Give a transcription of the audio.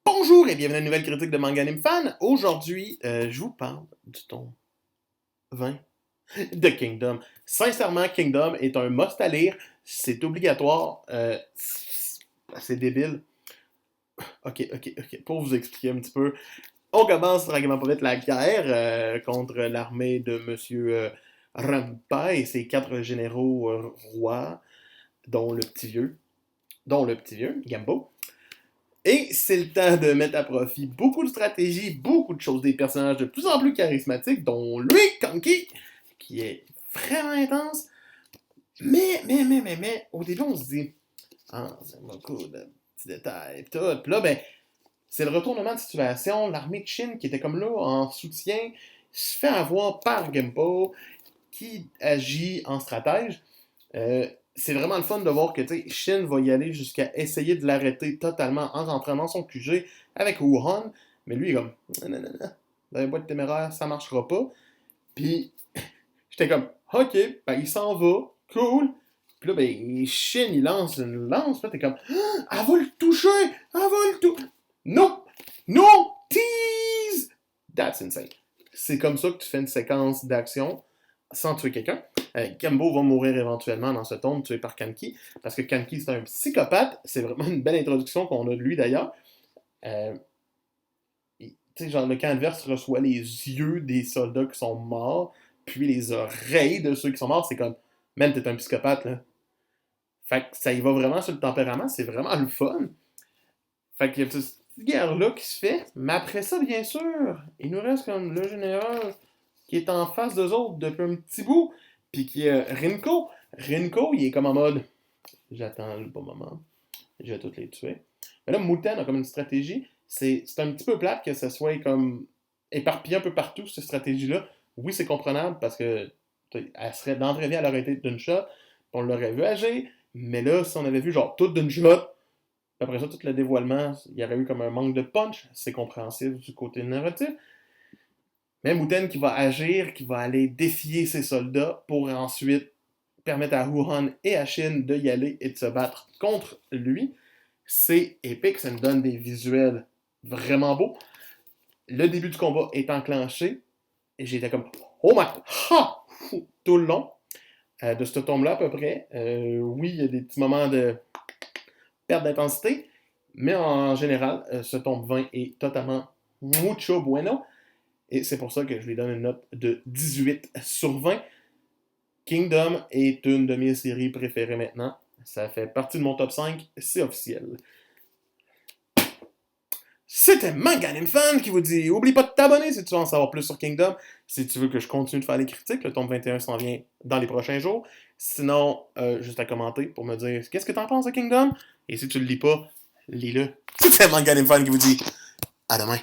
Bonjour et bienvenue à une nouvelle critique de Manga Anime Fan. Aujourd'hui, je vous parle du tome 20 de Kingdom. Sincèrement, Kingdom est un must à lire. C'est obligatoire. C'est débile. Ok. Pour vous expliquer un petit peu, on commence tranquillement pas vite la guerre contre l'armée de Monsieur Rampa et ses quatre généraux rois, dont le petit vieux, Gambo. Et c'est le temps de mettre à profit beaucoup de stratégies, beaucoup de choses, des personnages de plus en plus charismatiques, dont lui, Kanki, qui est vraiment intense. Mais, au début, on se dit, ah, c'est beaucoup de petits détails, pis tout. Puis là, ben, c'est le retournement de situation. L'armée de Chine, qui était comme là, en soutien, se fait avoir par Genpo, qui agit en stratège. C'est vraiment le fun de voir que Shin va y aller jusqu'à essayer de l'arrêter totalement en rentrant dans son QG avec Wuhan. Mais lui, il est comme, non, vous allez pas être téméraire, ça marchera pas. Puis, j'étais comme, ok, ben il s'en va, cool. Puis là, ben, Shin, il lance une lance. Puis là, t'es comme, ah, elle va le toucher, elle va le toucher. Non, non, tease! That's insane. C'est comme ça que tu fais une séquence d'action sans tuer quelqu'un. Kembo va mourir éventuellement dans ce tome, tué par Kanki, parce que Kanki c'est un psychopathe. C'est vraiment une belle introduction qu'on a de lui d'ailleurs. Tu sais, genre le camp adverse reçoit les yeux des soldats qui sont morts, puis les oreilles de ceux qui sont morts. C'est comme, man, t'es un psychopathe là. Fait que ça y va vraiment sur le tempérament, c'est vraiment le fun. Fait qu'il y a cette petite guerre-là qui se fait, mais après ça, bien sûr, il nous reste comme le général qui est en face d'eux autres depuis un petit bout, puis qui est Rinko. Rinko, il est comme en mode j'attends le bon moment, je vais tous les tuer. Mais là, Muten a comme une stratégie. C'est un petit peu plate que ça soit comme éparpillé un peu partout, cette stratégie-là. Oui, c'est comprenable parce que elle serait d'entrée elle aurait été d'une shot, on l'aurait vu agir, mais là, si on avait vu genre tout d'une shot, après ça, tout le dévoilement, il y aurait eu comme un manque de punch, c'est compréhensible du côté narratif. Mais Muten qui va agir, qui va aller défier ses soldats pour ensuite permettre à Wuhan et à Shin de y aller et de se battre contre lui. C'est épique, ça nous donne des visuels vraiment beaux. Le début du combat est enclenché et j'étais comme oh my ha tout le long de ce tome-là à peu près. Oui, il y a des petits moments de perte d'intensité, mais en général, ce tome 20 est totalement mucho bueno. Et c'est pour ça que je lui donne une note de 18 sur 20. Kingdom est une de mes séries préférées maintenant. Ça fait partie de mon top 5, c'est officiel. C'était Manga Anime Fan qui vous dit oublie pas de t'abonner si tu veux en savoir plus sur Kingdom. Si tu veux que je continue de faire les critiques, le tome 21 s'en vient dans les prochains jours. Sinon, juste à commenter pour me dire qu'est-ce que t'en penses de Kingdom. Et si tu le lis pas, lis-le. C'était Manga Anime Fan qui vous dit à demain.